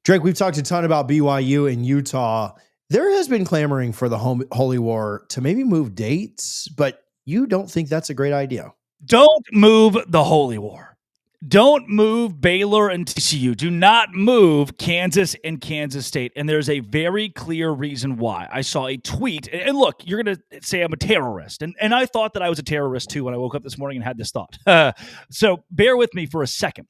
Drake, we've talked a ton about BYU and Utah. There has been clamoring for the Holy War to maybe move dates, but you don't think that's a great idea. Don't move the Holy War. Don't move Baylor and TCU. Do not move Kansas and Kansas State. And there's a very clear reason why. I saw a tweet. And look, you're going to say I'm a terrorist. And I thought that I was a terrorist too when I woke up this morning and had this thought. So bear with me for a second.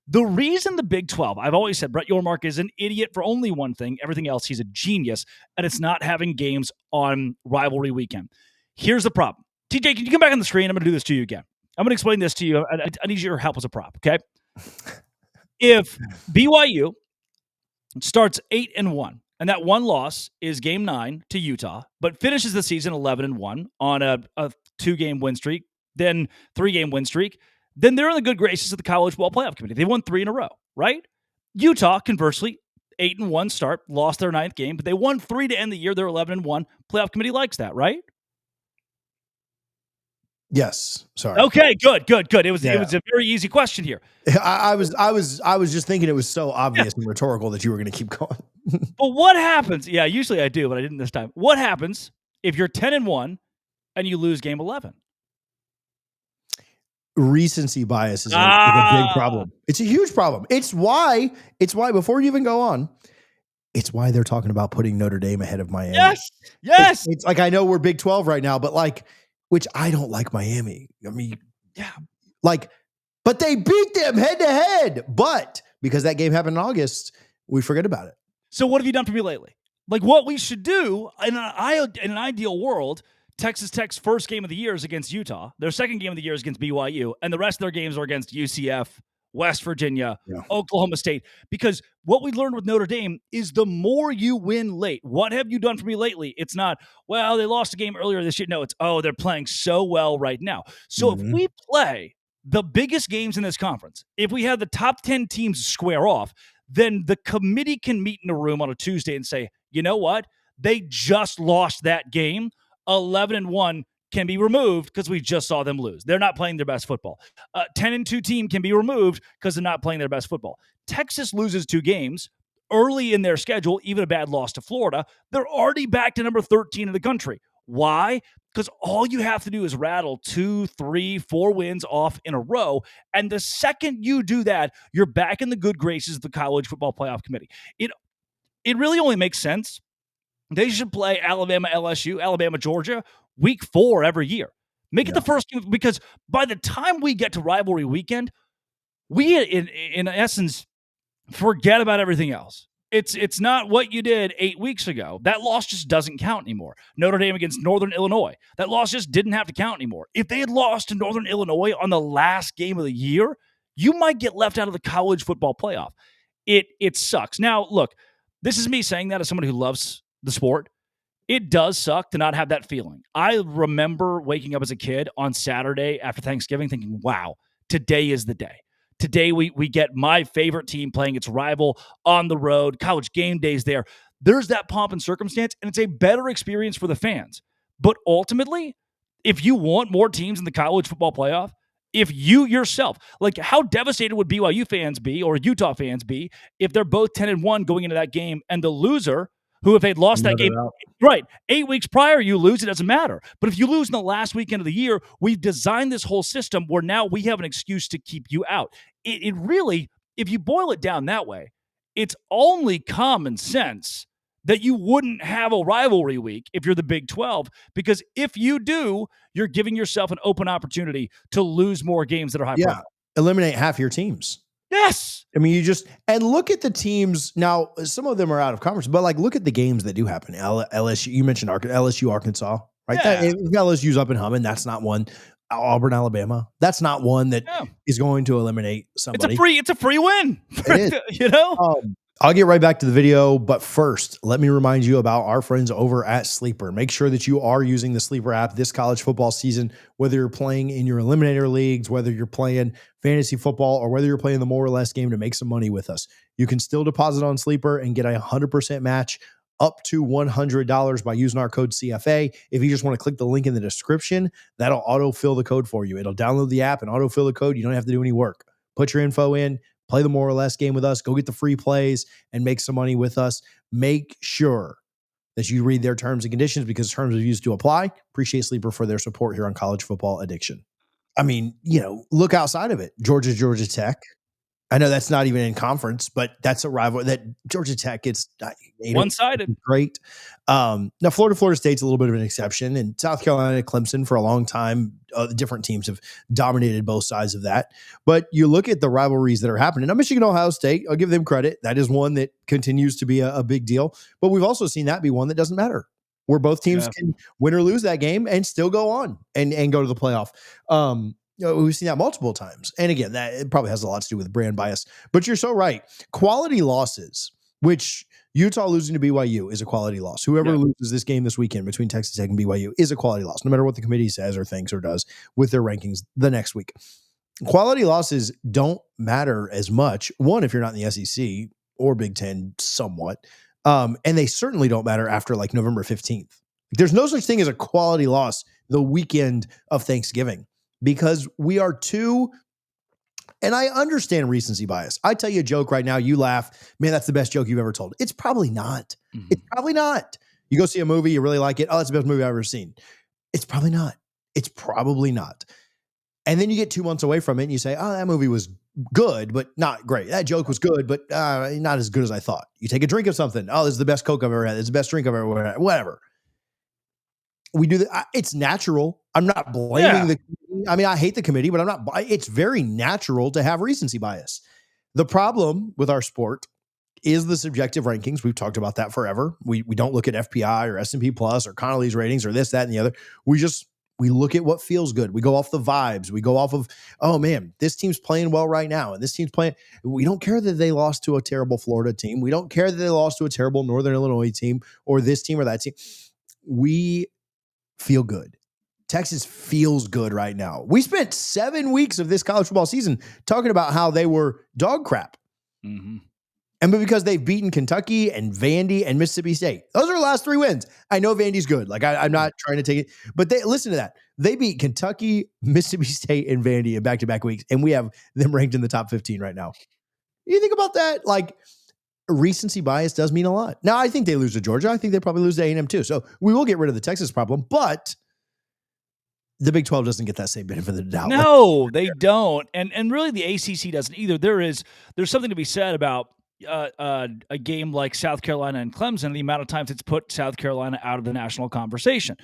The reason the Big 12, I've always said Brett Yormark is an idiot for only one thing. Everything else, he's a genius. And it's not having games on rivalry weekend. Here's the problem. TJ, can you come back on the screen? I'm going to do this to you again. I'm going to explain this to you. I need your help as a prop, okay? If BYU starts 8-1, and that one loss is game 9 to Utah, but finishes the season 11-1 on a 2-game win streak, then 3-game win streak, then they're in the good graces of the College Football Playoff Committee. They won 3 in a row, right? Utah, conversely, 8-1 start, lost their 9th game, but they won 3 to end the year. They're 11-1. Playoff Committee likes that, right? Yes. Sorry. Okay, good. It was a very easy question here. I was just thinking it was so obvious and rhetorical that you were going to keep going. But what happens? Yeah, usually I do, but I didn't this time. What happens if you're 10-1 and you lose game 11? Recency bias is a big problem. It's a huge problem. It's why before you even go on, it's why they're talking about putting Notre Dame ahead of Miami. Yes. It's like, I know we're Big 12 right now, but like, which I don't like Miami. I mean, yeah, like, but they beat them head to head. But because that game happened in August, we forget about it. So what have you done for me lately? Like, what we should do in an ideal world, Texas Tech's first game of the year is against Utah. Their second game of the year is against BYU. And the rest of their games are against UCF, West Virginia, Oklahoma State. Because what we learned with Notre Dame is the more you win late, what have you done for me lately? It's not, well, they lost a game earlier this year. No, it's, they're playing so well right now. So if we play the biggest games in this conference, if we have the top 10 teams square off, then the committee can meet in a room on a Tuesday and say, you know what? They just lost that game. 11-1 can be removed because we just saw them lose. They're not playing their best football. 10-2 team can be removed because they're not playing their best football. Texas loses 2 games early in their schedule, even a bad loss to Florida. They're already back to number 13 in the country. Why? Because all you have to do is rattle 2, 3, 4 wins off in a row. And the second you do that, you're back in the good graces of the College Football Playoff Committee. It really only makes sense. They should play Alabama, LSU, Alabama, Georgia, week 4 every year. Make it the first game, because by the time we get to rivalry weekend, we, in essence, forget about everything else. It's not what you did 8 weeks ago. That loss just doesn't count anymore. Notre Dame against Northern Illinois. That loss just didn't have to count anymore. If they had lost to Northern Illinois on the last game of the year, you might get left out of the college football playoff. It sucks. Now, look, this is me saying that as somebody who loves the sport. It does suck to not have that feeling. I remember waking up as a kid on Saturday after Thanksgiving thinking, wow, today is the day. Today we get my favorite team playing its rival on the road. College game days there. There's that pomp and circumstance, and it's a better experience for the fans. But ultimately, if you want more teams in the college football playoff, if you yourself, like, how devastated would BYU fans be or Utah fans be if they're both 10-1 going into that game, and the loser, who, if they'd lost that game, right, 8 weeks prior, you lose, it doesn't matter. But if you lose in the last weekend of the year, we've designed this whole system where now we have an excuse to keep you out. It really, if you boil it down that way, it's only common sense that you wouldn't have a rivalry week if you're the Big 12, because if you do, you're giving yourself an open opportunity to lose more games that are high profile. Eliminate half your teams. Yes. I mean, and look at the teams. Now, some of them are out of conference, but like, look at the games that do happen. LSU, you mentioned LSU, Arkansas, right? Yeah. LSU's up and humming. That's not one. Auburn, Alabama. That's not one that is going to eliminate somebody. It's a free win. It is. You know? I'll get right back to the video, but first, let me remind you about our friends over at Sleeper. Make sure that you are using the Sleeper app this college football season, whether you're playing in your eliminator leagues, whether you're playing fantasy football, or whether you're playing the more or less game to make some money with us. You can still deposit on Sleeper and get a 100% match up to $100 by using our code CFA. If you just want to click the link in the description, that'll autofill the code for you. It'll download the app and autofill the code. You don't have to do any work. Put your info in, play the more or less game with us, go get the free plays and make some money with us. Make sure that you read their terms and conditions because terms of use do apply. Appreciate Sleeper for their support here on College Football Addiction. I mean, look outside of it. Georgia Tech. I know that's not even in conference, but that's a rival that Georgia Tech gets one-sided. Great. Now, Florida State's a little bit of an exception, and South Carolina, Clemson for a long time. Different teams have dominated both sides of that. But you look at the rivalries that are happening. Now, Michigan, Ohio State, I'll give them credit. That is one that continues to be a big deal. But we've also seen that be one that doesn't matter, where both teams can win or lose that game and still go on and go to the playoff. We've seen that multiple times. And again, that it probably has a lot to do with brand bias. But you're so right. Quality losses, which Utah losing to BYU is a quality loss. Whoever loses this game this weekend between Texas Tech and BYU is a quality loss, no matter what the committee says or thinks or does with their rankings the next week. Quality losses don't matter as much. One, if you're not in the SEC or Big Ten somewhat. And they certainly don't matter after like November 15th. There's no such thing as a quality loss the weekend of Thanksgiving. Because we are too, and I understand recency bias. I tell you a joke right now, you laugh, man, that's the best joke you've ever told. It's probably not. Mm-hmm. It's probably not. You go see a movie, you really like it. Oh, that's the best movie I've ever seen. It's probably not. It's probably not. And then you get 2 months away from it and you say, oh, that movie was good, but not great. That joke was good, but not as good as I thought. You take a drink of something. Oh, this is the best Coke I've ever had. It's the best drink I've ever had. Whatever. We do that. It's natural. I'm not blaming the committee. I mean, I hate the committee, but it's very natural to have recency bias. The problem with our sport is the subjective rankings. We've talked about that forever. We don't look at FPI or S&P Plus or Connolly's ratings or this, that, and the other. We look at what feels good. We go off the vibes. We go off of, oh man, this team's playing well right now. And this team's playing. We don't care that they lost to a terrible Florida team. We don't care that they lost to a terrible Northern Illinois team or this team or that team. We feel good. Texas feels good right now. We spent 7 weeks of this college football season talking about how they were dog crap. Mm-hmm. And because they've beaten Kentucky and Vandy and Mississippi State. Those are the last 3 wins. I know Vandy's good. Like I'm not trying to take it, but listen to that. They beat Kentucky, Mississippi State, and Vandy in back-to-back weeks, and we have them ranked in the top 15 right now. You think about that? Like, recency bias does mean a lot. Now, I think they lose to Georgia. I think they probably lose to A&M too. So we will get rid of the Texas problem, but the Big 12 doesn't get that same benefit of the doubt. No, they don't. And really the ACC doesn't either. There's something to be said about a game like South Carolina and Clemson, the amount of times it's put South Carolina out of the national conversation.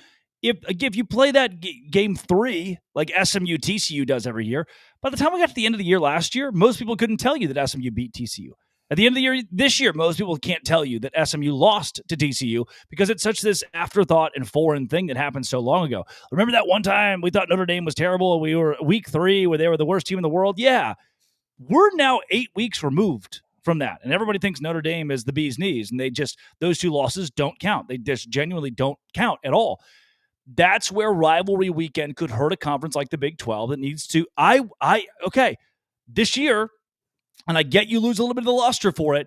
If you play that game 3, like SMU TCU does every year, by the time we got to the end of the year last year, most people couldn't tell you that SMU beat TCU. At the end of the year this year, most people can't tell you that SMU lost to TCU because it's such this afterthought and foreign thing that happened so long ago. Remember that one time we thought Notre Dame was terrible? We were week 3 where they were the worst team in the world? Yeah. We're now 8 weeks removed from that. And everybody thinks Notre Dame is the bee's knees. And those 2 losses don't count. They just genuinely don't count at all. That's where rivalry weekend could hurt a conference like the Big 12 that needs to, okay, this year, and I get you lose a little bit of the luster for it.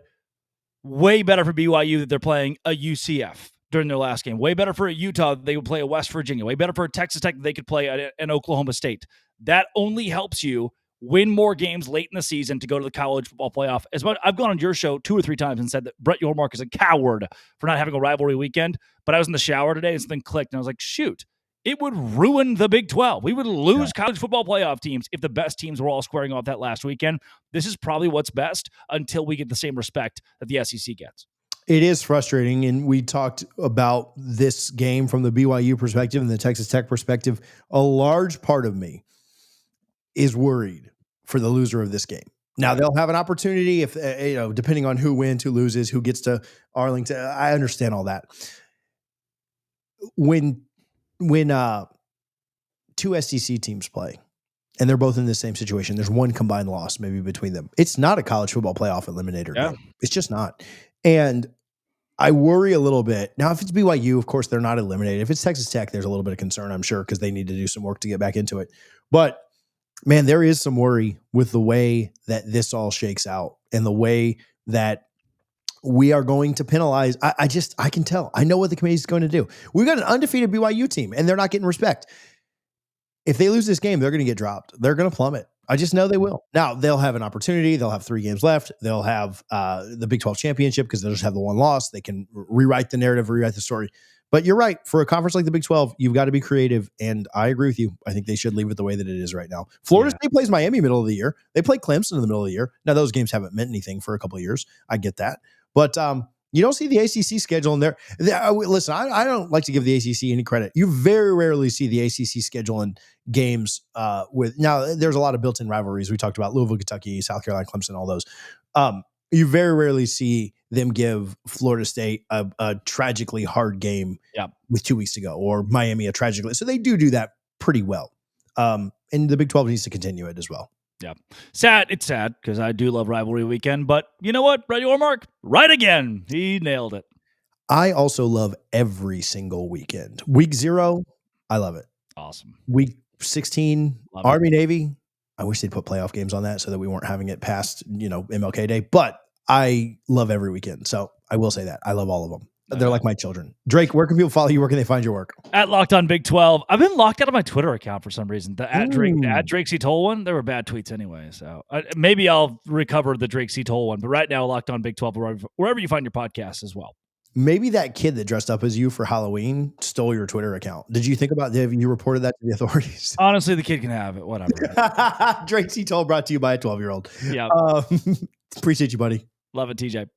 Way better for BYU that they're playing a UCF during their last game. Way better for a Utah that they would play a West Virginia. Way better for a Texas Tech that they could play an Oklahoma State. That only helps you win more games late in the season to go to the college football playoff. I've gone on your show 2 or 3 times and said that Brett Yormark is a coward for not having a rivalry weekend. But I was in the shower today and something clicked, and I was like, shoot. It would ruin the Big 12. We would lose college football playoff teams if the best teams were all squaring off that last weekend. This is probably what's best until we get the same respect that the SEC gets. It is frustrating, and we talked about this game from the BYU perspective and the Texas Tech perspective. A large part of me is worried for the loser of this game. Now, they'll have an opportunity if, depending on who wins, who loses, who gets to Arlington. I understand all that. When 2 SEC teams play and they're both in the same situation, there's one combined loss maybe between them. It's not a college football playoff eliminator. Yeah. It's just not. And I worry a little bit. Now, if it's BYU, of course, they're not eliminated. If it's Texas Tech, there's a little bit of concern, I'm sure, because they need to do some work to get back into it. But, man, there is some worry with the way that this all shakes out and the way that we are going to penalize. I can tell. I know what the committee is going to do. We've got an undefeated BYU team, and they're not getting respect. If they lose this game, they're going to get dropped. They're going to plummet. I just know they will. Now they'll have an opportunity. They'll have 3 games left. They'll have the Big 12 championship because they'll just have the one loss. They can rewrite the narrative, rewrite the story. But you're right. For a conference like the Big 12, you've got to be creative. And I agree with you. I think they should leave it the way that it is right now. Florida State plays Miami middle of the year. They play Clemson in the middle of the year. Now, those games haven't meant anything for a couple of years. I get that. But you don't see the ACC schedule in there. Listen, I don't like to give the ACC any credit. You very rarely see the ACC schedule in games with. Now, there's a lot of built-in rivalries. We talked about Louisville, Kentucky, South Carolina, Clemson, all those. You very rarely see them give Florida State a tragically hard game with 2 weeks to go, or Miami a tragically. So they do that pretty well. And the Big 12 needs to continue it as well. Yeah. Sad. It's sad because I do love rivalry weekend, but you know what? Brett Yormark, right again. He nailed it. I also love every single weekend. Week 0, I love it. Awesome. Week 16, love Army, Navy. I wish they'd put playoff games on that so that we weren't having it past, MLK Day, but I love every weekend. So I will say that. I love all of them. They're like my children. Drake, where can people follow you? Where can they find your work? At Locked On Big 12. I've been locked out of my Twitter account for some reason. The at Drake C. Toll one, there were bad tweets anyway. So maybe I'll recover the Drake C. Toll one. But right now, Locked On Big 12, wherever you find your podcasts as well. Maybe that kid that dressed up as you for Halloween stole your Twitter account. Did you think about, have you reported that to the authorities? Honestly, the kid can have it. Whatever. Drake C. Toll brought to you by a 12-year-old. Yeah. Appreciate you, buddy. Love it, TJ.